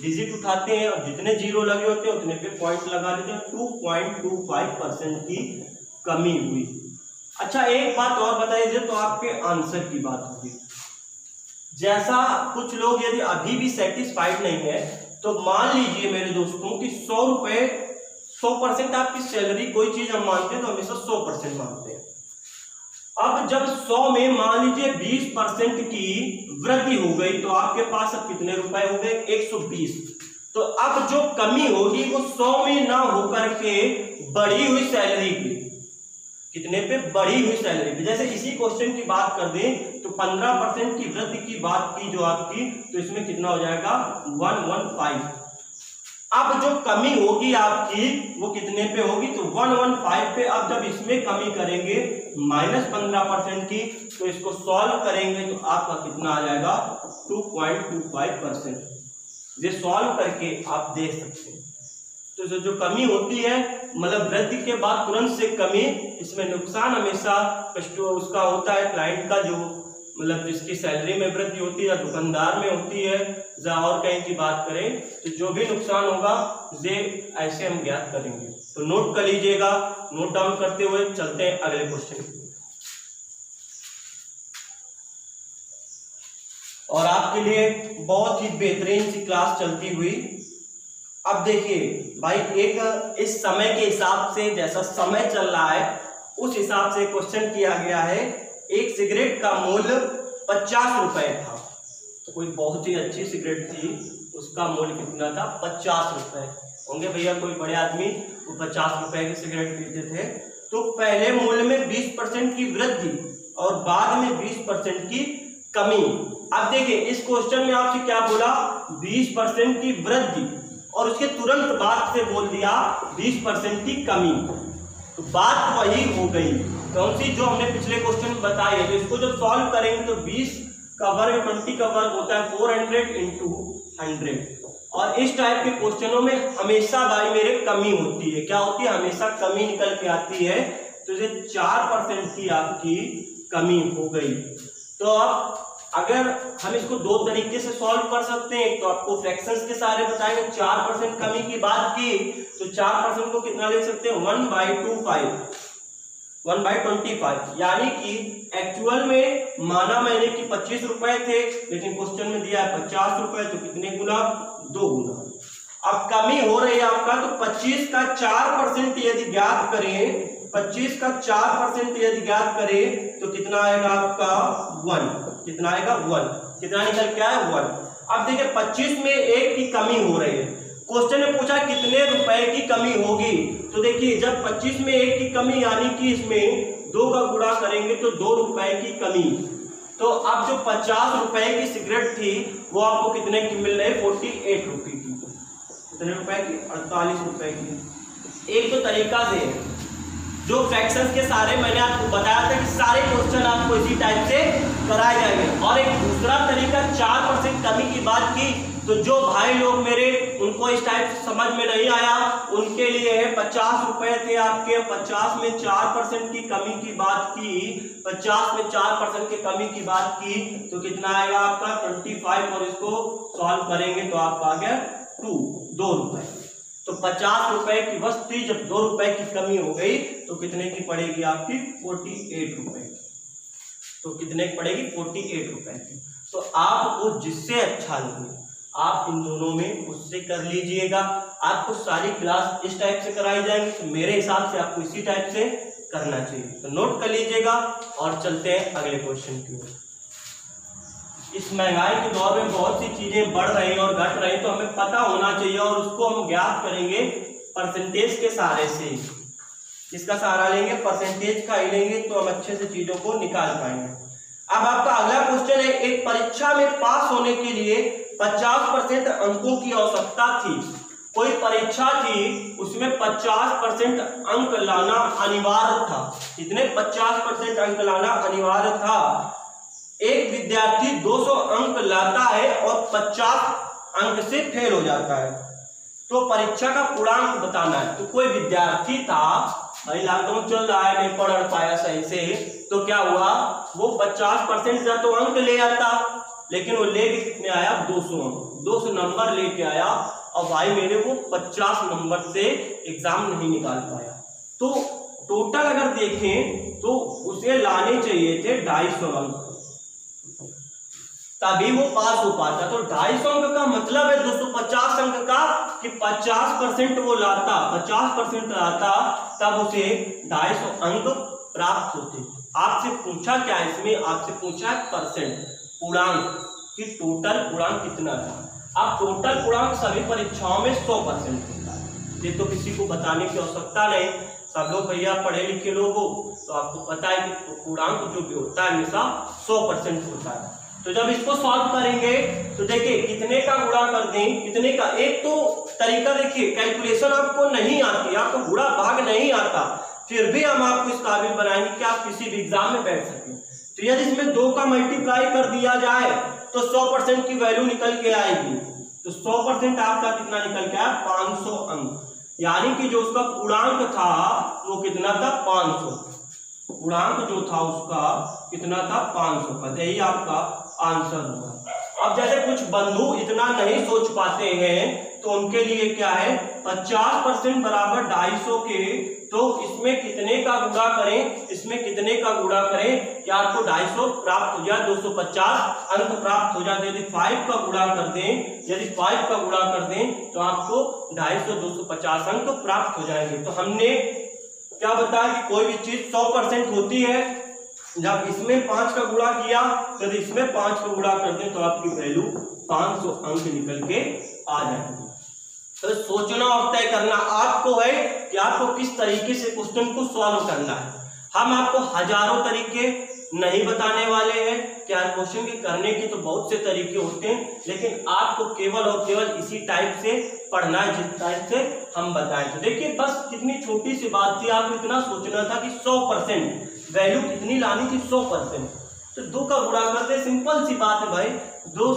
डिजिट उठाते हैं और जितने जीरो लगे होते हैं उतने पे पॉइंट लगा देते हैं। 2.25% की कमी हुई। अच्छा एक बात और बताइए, तो आपके आंसर की बात होगी। जैसा कुछ लोग यदि अभी भी सेटिस्फाइड नहीं है तो मान लीजिए मेरे दोस्तों कि 100 रुपए 100% आपकी सैलरी, कोई चीज हम मानते हैं तो हमेशा 100% मानते हैं। अब जब 100 में मान लीजिए 20% की वृद्धि हो गई तो आपके पास अब कितने रुपए हो गए, 120। तो अब जो कमी होगी वो 100 में ना होकर के बढ़ी हुई सैलरी की, कितने पे, बढ़ी हुई सैलरी पे। जैसे इसी क्वेश्चन की बात कर दें तो 15% की वृद्धि की बात की जो आपकी, तो इसमें कितना हो जाएगा 115। अब जो कमी होगी आपकी वो कितने पे होगी, तो 115 पे। अब जब इसमें कमी करेंगे -15% की, तो इसको सॉल्व करेंगे तो आपका कितना आ जाएगा 2.25%। ये सॉल्व करके आप देख सकते हैं। तो जो कमी होती है मतलब वृद्धि के बाद तुरंत से कमी, इसमें नुकसान हमेशा उसका होता है क्लाइंट का, जो मतलब जिसकी सैलरी में वृद्धि होती है या दुकानदार में होती है या और कहीं की बात करें तो जो भी नुकसान होगा ये ऐसे हम ज्ञात करेंगे। तो नोट कर लीजिएगा, नोट डाउन करते हुए चलते हैं अगले क्वेश्चन की। और आपके लिए बहुत ही बेहतरीन सी क्लास चलती हुई। अब देखिए भाई, एक इस समय के हिसाब से जैसा समय चल रहा है उस हिसाब से क्वेश्चन किया गया है। एक सिगरेट का मूल्य 50 रुपए था, तो कोई बहुत ही अच्छी सिगरेट थी, उसका मूल्य कितना था? 50 रुपए होंगे भैया। कोई बड़े आदमी वो 50 रुपए की सिगरेट पीते थे। तो पहले मूल्य में 20% की वृद्धि और बाद में 20% की कमी। अब देखिए इस क्वेश्चन में आपसे क्या बोला? 20% की वृद्धि और उसके तुरंत बाद से बोल दिया 20% की कमी। तो बात वही हो गई कौन सी जो हमने पिछले क्वेश्चन में बताई है। तो इसको जब सॉल्व करेंगे तो 20 का वर्ग 20 का वर्ग होता है 400 into 100। और इस टाइप के क्वेश्चनों में हमेशा भाई मेरे कमी होती है। क्या होती है? हमेशा कमी निकल के आती है। तो ये 4% की आपकी कमी हो गई। तो अब अगर हम इसको दो तरीके से सॉल्व कर सकते हैं, तो आपको फ्रैक्शंस के सारे बताएंगे। 4% कमी की बात की तो 4% को कितना ले सकते हैं? 1/25, यानी कि एक्चुअल में माना मैंने कि 25 रुपए थे, लेकिन क्वेश्चन में दिया है 50 रुपए, तो कितने गुना? 2 गुना। अब कमी हो रही है आपका, तो 25 का 4% यदि ज्ञात करें, 25 का 4% यदि ज्ञात करें तो कितना आएगा आपका? 1। कितना आएगा? 1। कितना निकल के आया? 1। अब देखिए 25 में 1 की कमी हो रही है। क्वेश्चन में पूछा कितने रुपए की कमी होगी, तो देखिए जब 25 में 1 की कमी यानी कि इसमें 2 का गुणा करेंगे तो 2 रुपए की कमी। तो अब जो 50 रुपए की सिगरेट थी वो आपको कितने की मिल रही है? 48 रुपए की। कितने रुपए की? 48 रुपए की। एक तो तरीका से जो फ्रैक्शंस के सारे मैंने आपको बताया था कि सारे क्वेश्चन आपको इसी टाइप से कराए जाएंगे। और एक दूसरा तरीका 4% कमी की बात की, तो जो भाई लोग मेरे उनको इस टाइप से समझ में नहीं आया उनके लिए है 50 रुपए थे आपके, 50 में 4% की कमी की बात की, 50 में 4% की कमी की बात की तो कितना आएगा आपका? 25। और इसको सॉल्व करेंगे तो आपका आ गया 2 रुपए। तो 50 रुपए की वस्तु जब 2 रुपए की कमी हो गई तो कितने की पड़ेगी आपकी? 48 रुपए की। तो कितने की पड़ेगी? 48 रुपए की। तो आपको जिससे अच्छा लगे आप इन दोनों में उससे कर लीजिएगा। आपको सारी क्लास इस टाइप से कराई जाएंगी, तो मेरे हिसाब से आपको इसी टाइप से करना चाहिए। तो नोट कर लीजिएगा और चलते हैं अगले क्वेश्चन की ओर। इस महंगाई के दौर में बहुत सी चीजें बढ़ रही और घट रही, तो हमें पता होना चाहिए और उसको हम ज्ञात करेंगे परसेंटेज के सहारे से। इसका सहारा लेंगे, परसेंटेज का ही लेंगे तो हम अच्छे से चीजों को निकाल पाएंगे। अब आपका अगला क्वेश्चन है, एक परीक्षा में पास होने के लिए 50% अंकों की आवश्यकता थी। कोई परीक्षा थी उसमें 50% अंक लाना अनिवार्य था। कितने? 50% अंक लाना अनिवार्य था। एक विद्यार्थी 200 अंक लाता है और 50 अंक से फेल हो जाता है, तो परीक्षा का पूर्णांक बताना है। तो कोई विद्यार्थी था, भाई लॉकडाउन चल रहा है, नहीं पढ़ पाया सही से, तो क्या हुआ? वो 50% या तो अंक ले आता, लेकिन वो लेके कितने आया? 200 अंक, 200 नंबर लेके आया। और भाई मेरे को 50 नंबर से एग्जाम नहीं निकाल पाया। तो टोटल अगर देखें तो उसे लाने चाहिए थे 250 अंक, तभी वो पास हो पाता। तो 250 अंक का मतलब है 250 अंक का कि 50% वो लाता, 50% लाता तब उसे 250 अंक प्राप्त होते। आपसे पूछा क्या इसमें? आपसे पूछा परसेंट, पूर्णांक कि टोटल पूर्णांक कितना था। अब टोटल पूर्णांक सभी परीक्षाओं में 100% होता है, ये तो किसी को बताने की आवश्यकता नहीं। सब लोग भैया पढ़े लिखे लोग हो तो आपको पता है कि पूर्णांक जो भी होता है हमेशा 100% होता है। तो जब इसको सॉल्व करेंगे तो देखिए कितने का गुणा कर दें, कितने का। एक तो तरीका देखिए, कैलकुलेशन आपको नहीं आती, आपको गुणा भाग नहीं आता, फिर भी हम आपको इस काबिल बनाएंगे कि आप किसी भी एग्जाम में बैठ सकें। तो यदि इसमें 2 का मल्टीप्लाई कर दिया जाए तो 100% की वैल्यू निकल के आएगी। तो 100% आपका कितना निकल के आया 500 अंक, यानी कि जो उसका पूर्णांक था वो कितना था 500, पूर्णांक जो था उसका कितना था 500 का, यही आपका आंसर होगा। अब जैसे कुछ बंधु इतना नहीं सोच पाते हैं तो उनके लिए क्या है 50% बराबर 250 के, तो इसमें कितने का गुणा करें, इसमें कितने का गुणा करें कि आपको 250 प्राप्त हो जाए, 250 अंक प्राप्त हो जाए। यदि 5 का गुणा कर दें, यदि 5 का गुणा कर दें तो आपको 250 250 अंक प्राप्त हो जाएंगे। तो हमने क्या बताया कि कोई भी चीज 100% होती है, जब इसमें 5 का गुणा किया तो इसमें 5 का गुणा कर दें तो आपकी वैल्यू 500 अंक निकल के आ जाएगी। तो सोचना और तय करना आपको है कि आपको किस तरीके से क्वेश्चन को सॉल्व करना है। हम आपको हजारों तरीके नहीं बताने वाले हैं, क्या क्वेश्चन के करने के तो बहुत से तरीके होते हैं, लेकिन आपको केवल और केवल इसी टाइप से पढ़ना है जिस टाइप से हम बताएं। तो देखिए बस कितनी छोटी सी बात थी, आपको इतना सोचना था कि 100% वैल्यू कितनी लानी थी 100%, तो 2 का गुणा करते, सिंपल सी बात है भाई, 2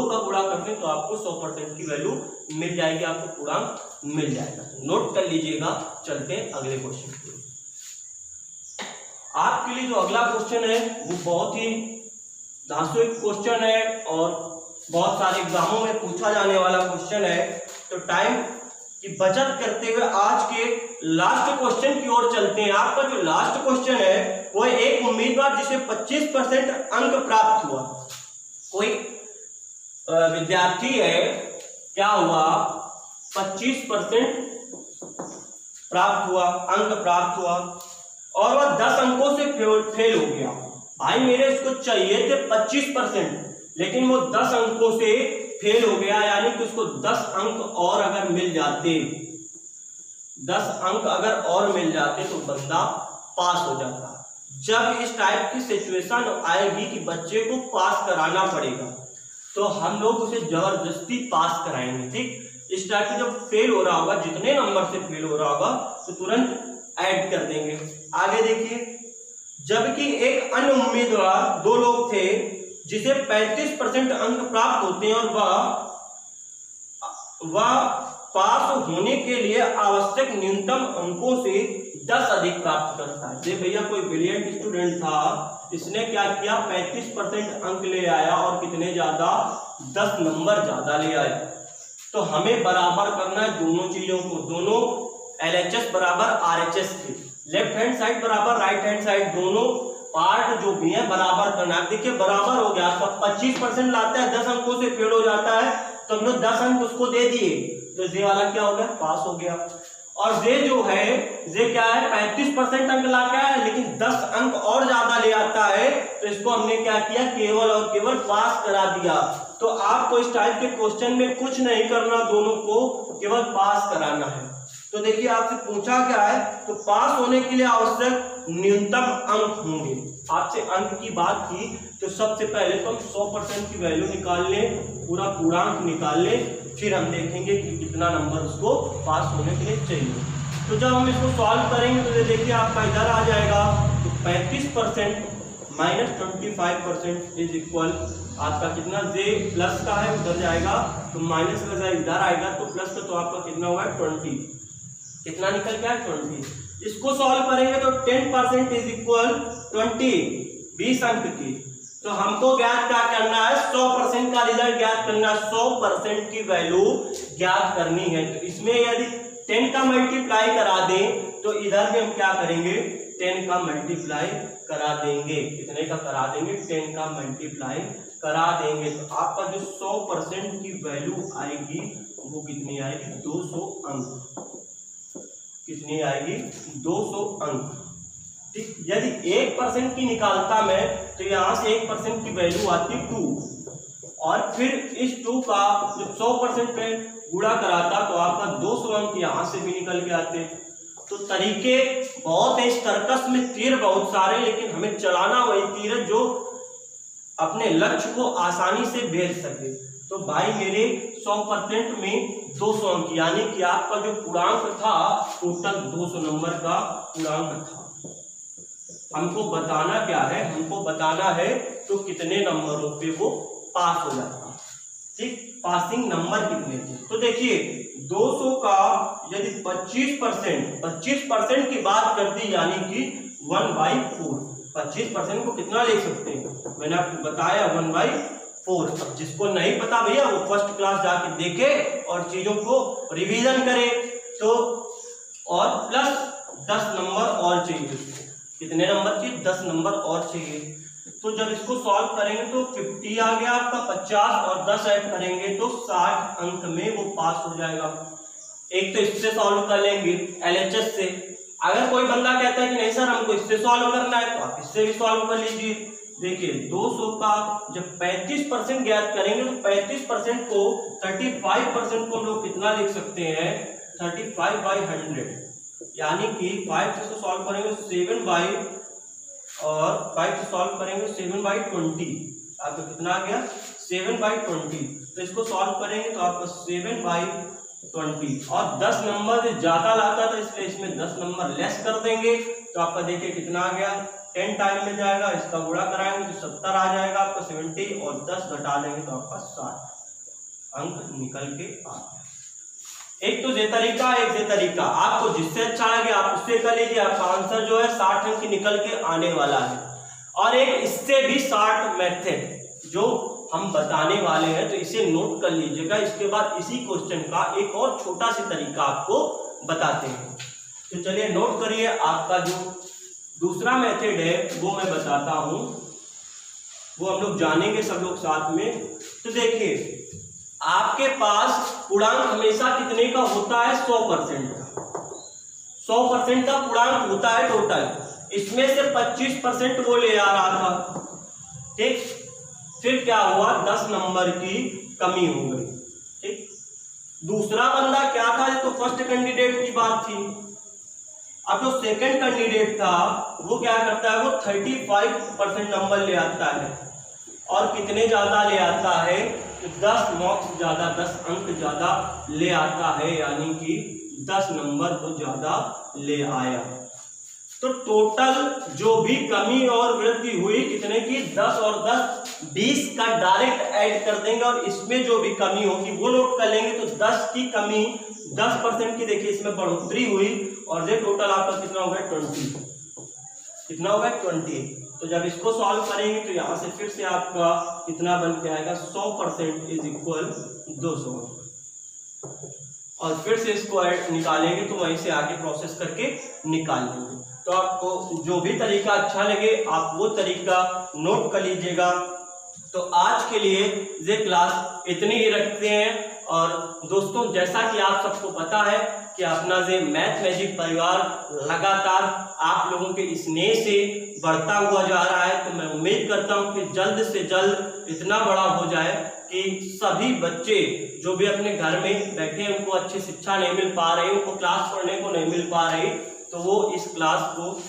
का गुणा करते तो आपको 100% की वैल्यू मिल जाएगी, आपको पूर्णांक मिल जाएगा। नोट कर लीजिएगा। चलते हैं अगले क्वेश्चन पे। आपके लिए जो अगला क्वेश्चन है वो बहुत ही दार्शनिक क्वेश्चन है और बहुत सारे एग्जामों में पूछा जाने वाला क्वेश्चन है। तो टाइम की बचत करते हुए आज के लास्ट क्वेश्चन की ओर चलते हैं। आपका जो लास्ट क्वेश्चन है वो एक उम्मीदवार जिसे 25% अंक प्राप्त हुआ, कोई विद्यार्थी है, क्या हुआ 25% प्राप्त हुआ, अंक प्राप्त हुआ और वह 10 अंकों से फेल हो गया। भाई मेरे इसको चाहिए थे 25%, लेकिन वो 10 अंकों से फेल हो गया, यानी कि उसको 10 अंक और अगर मिल जाते, 10 अंक अगर और मिल जाते तो बंदा पास हो जाता। जब इस टाइप की सिचुएशन आएगी कि बच्चे को पास कराना पड़ेगा तो हम लोग उसे जबरदस्ती पास कराएंगे, ठीक। इस टाइप की जब फेल हो रहा होगा, जितने नंबर से फेल हो रहा होगा तो तुरंत ऐड कर देंगे। आगे देखिए, जबकि एक अन्य उम्मीदवार 2 लोग थे जिसे 35% अंक प्राप्त होते हैं और वह पास होने के लिए आवश्यक न्यूनतम अंकों से 10 अधिक प्राप्त करता है। ये भैया कोई ब्रिलियंट स्टूडेंट था, इसने क्या किया 35% अंक ले आया और कितने ज्यादा 10 नंबर ज्यादा ले आया। तो हमें बराबर करना है दोनों चीजों को, दोनों LHS बराबर RHS के, लेफ्ट हैंड साइड बराबर राइट हैंड साइड, दोनों पार्ट जो भी है बराबर करना है। देखिए बराबर हो गया, आपका 25% लाता है, 10 अंकों से फेल हो जाता है तो हम लोग 10 अंक उसको दे दिए, तो ये वाला क्या हो गया पास हो गया। और ये जो है ये क्या है 35% अंक लाता है लेकिन 10 अंक और ज्यादा ले आता है, तो इसको हमने क्या किया केवल और केवल पास करा दिया। तो आपको इस टाइप के क्वेश्चन में कुछ नहीं करना, दोनों को केवल पास कराना है। तो देखिए आपसे पूछा क्या है, तो पास होने के लिए आवश्यक न्यूनतम अंक होंगे। आपसे अंक की बात की तो सबसे पहले तो हम 100% की वैल्यू निकाल लें, पूरा पूर्णांक निकाल लें, फिर हम देखेंगे कि कितना नंबर उसको पास होने के लिए चाहिए। तो जब हम इसको सॉल्व करेंगे तो देखिए आपका इधर आ जाएगा, तो 35% माइनस 25% इज इक्वल आपका कितना, जे प्लस का है उधर जाएगा तो माइनस का जाए इधर आएगा, तो प्लस का तो आपका कितना हुआ 20, कितना निकल गया 20। इसको सॉल्व करेंगे तो 10% इज इक्वल 20 अंक की। तो हमको ज्ञात क्या करना है 100% का रिजल्ट ज्ञात करना, 100% की वैल्यू ज्ञात करनी है। तो इसमें यदि 10 का मल्टीप्लाई करा दें तो इधर भी हम क्या करेंगे 10 का मल्टीप्लाई करा देंगे। कितने का करा देंगे 10 का मल्टीप्लाई करा देंगे। तो आपका जो 100% की वैल्यू आएगी वो कितनी आएगी 200 अंक, कितनी आएगी 200 अंक, ठीक। यदि 1% की निकालता मैं तो यहां से 1% की वैल्यू आती 2 और फिर इस 2 का जब 100% पे गुणा कराता तो आपका 200 अंक यहां से भी निकल के आते। तो तरीके बहुत है, इस तर्कस में तीर बहुत सारे, लेकिन हमें चलाना वही तीर है जो अपने लक्ष्य को आसानी से भेज सके। तो भाई मेरे 100% में 200 अंक, यानी कि आपका जो पूर्णांक था टोटल 200 नंबर का पूर्णांक था। हमको बताना क्या है, हमको बताना है तो कितने नंबरों पे वो पास हो जाता, ठीक। पासिंग नंबर कितने थे। तो देखिए 200 का यदि 25% की बात कर दी, यानी कि 1/4। 25% को कितना ले सकते हैं, मैंने आपको बताया 1/4। अब जिसको नहीं पता भैया वो फर्स्ट क्लास जाके देखे और चीजों को रिवीजन करे। तो और प्लस 10 नंबर और चाहिए, कितने नंबर चाहिए, 10 नंबर और चाहिए। तो जब इसको सॉल्व करेंगे तो 50 आ गया आपका, 50 और 10 ऐड करेंगे तो 60 अंक में वो पास हो जाएगा। एक तो इससे सॉल्व कर लेंगे LHS से। अगर कोई बंदा कहता है कि नहीं सर हमको इससे सॉल्व करना है, तो आप इससे भी सॉल्व कर लीजिए। देखिए 200 का जब 35% ज्ञात करेंगे तो 35% को 35% को हम लोग कितना लिख सकते हैं, 35/100, यानी कि 5 से सॉल्व करेंगे 7 और 5 से सॉल्व करेंगे 7/20, आपको कितना आ गया 7/20। तो इसको सॉल्व करेंगे तो आपको 7/20 और 10 नंबर से ज्यादा लाता था इसलिए इसमें 10 नंबर लेस कर देंगे। तो आपका देखिए कितना आ गया, 10 टाइम में जाएगा, इसका गुणा कराएंगे तो 70 आ जाएगा आपका 70 और 10 घटा देंगे तो आपका 60 अंक निकल के आ गया। एक तो ये तरीका, एक ये तरीका, आपको जिससे अच्छा लगे आप उससे कर लीजिए। आपका आंसर जो है 60 अंक निकल के आने वाला है। और एक इससे भी 60 मेथड जो हम बताने वाले हैं, तो इसे नोट कर लीजिएगा। इसके बाद इसी क्वेश्चन का एक और छोटा सा तरीका आपको बताते हैं। तो चलिए नोट करिए, आपका जो दूसरा मेथड है वो मैं बताता हूं, वो हम लोग जानेंगे सब लोग साथ में। तो देखिए आपके पास पूर्णांक हमेशा कितने का होता है, 100% का। 100% का पूर्णांक होता है टोटल। इसमें से 25% वो ले आ रहा था, ठीक। फिर क्या हुआ, 10 नंबर की कमी हो गई, ठीक। दूसरा बंदा क्या था, ये तो फर्स्ट कैंडिडेट की बात थी। अब जो सेकंड कैंडिडेट था वो क्या करता है, वो 35% नंबर ले आता है। और कितने ज्यादा ले आता है, 10 मार्क्स ज्यादा, 10 अंक ज्यादा ले आता है, यानी कि 10 नंबर को ज्यादा ले आया। तो टोटल जो भी कमी और वृद्धि हुई कितने की, 10 और 10 20 का डायरेक्ट ऐड कर देंगे और इसमें जो भी कमी होगी वो नोट कर लेंगे। तो 10 की कमी 10% की, देखिए इसमें बढ़ोतरी हुई और ये टोटल आपका कितना हो गया, 20। कितना हो गया, 20। तो जब इसको सॉल्व करेंगे तो यहां से फिर से आपका कितना बन के आएगा, 100% इज इक्वल 200। और फिर से इसको निकालेंगे तो वहीं से आगे प्रोसेस करके निकाल लेंगे। तो आपको जो भी तरीका अच्छा लगे आप वो तरीका नोट कर लीजिएगा। तो आज के लिए ये क्लास इतनी ही रखते हैं। और दोस्तों जैसा कि आप सबको पता है कि अपना ये मैथ मैजिक परिवार लगातार आप लोगों के स्नेह से बढ़ता हुआ जा रहा है। तो मैं उम्मीद करता हूं कि जल्द से जल्द इतना बड़ा हो जाए कि सभी बच्चे जो भी अपने घर में बैठे हैं उनको अच्छी शिक्षा नहीं मिल पा रही, उनको क्लास पढ़ने को नहीं मिल पा रही, तो वो इस क्लास को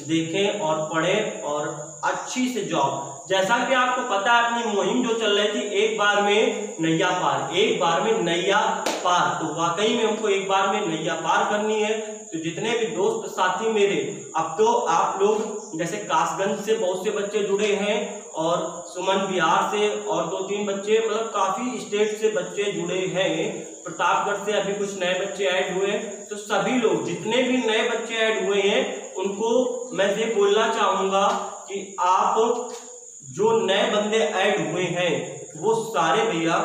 देखें और पढ़ें और अच्छी से जॉब। जैसा कि आपको पता है अपनी मुहिम जो चल रही थी, एक बार में नैया पार, एक बार में नैया पार, तो वाकई में हमको एक बार में नैया पार करनी है। तो जितने भी दोस्त साथी मेरे, अब तो आप लोग जैसे कासगंज से बहुत से बच्चे जुड़े हैं और सुमन बिहार से और 2-3 बच्चे, मतलब काफी स्टेट से बच्चे जुड़े हैं, प्रतापगढ़ से अभी कुछ नए बच्चे ऐड हुए। तो सभी लोग जितने भी नए बच्चे ऐड हुए हैं उनको मैं ये बोलना चाहूंगा कि आप जो नए बंदे ऐड हुए हैं वो सारे भैया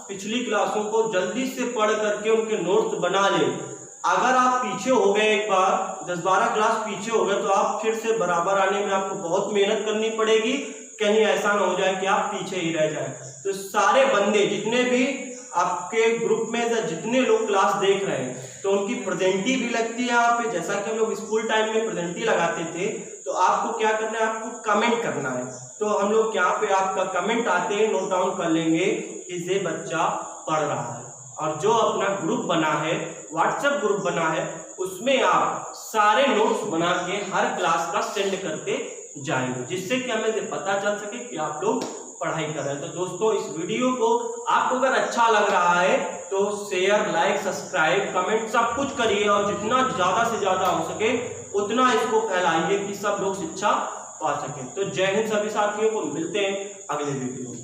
पिछली क्लासों को जल्दी से पढ़ करके उनके नोट्स बना लें। अगर आप पीछे हो गए, एक बार 10-12 क्लास पीछे हो गए, तो आप फिर से बराबर आने में आपको बहुत मेहनत करनी पड़ेगी, कहीं ऐसा ना हो जाए कि आप पीछे ही रह जाए। तो सारे बंदे जितने भी आपके ग्रुप में जितने लोग क्लास देख रहे हैं, तो उनकी प्रेजेंटी भी लगती है यहाँ पे, जैसा कि हम लोग स्कूल टाइम में प्रेजेंटी लगाते थे। तो आपको क्या करना है, आपको कमेंट करना है। तो हम लोग यहाँ पे आपका कमेंट आते हैं नोट डाउन कर लेंगे कि ये बच्चा पढ़ रहा है। और जो अपना ग्रुप बना है, व्हाट्सएप ग्रुप बना है, उसमें आप सारे नोट्स बना के हर क्लास का सेंड करते जाएंगे, जिससे कि हमें ये पता चल सके कि आप लोग पढ़ाई कर रहे हैं। तो दोस्तों इस वीडियो को आपको अगर अच्छा लग रहा है तो शेयर, लाइक, सब्सक्राइब, कमेंट सब कुछ करिए और जितना ज्यादा से ज्यादा हो सके उतना इसको फैलाइए कि सब लोग शिक्षा पा सकें। तो जय हिंद सभी साथियों को, मिलते हैं अगले वीडियो में।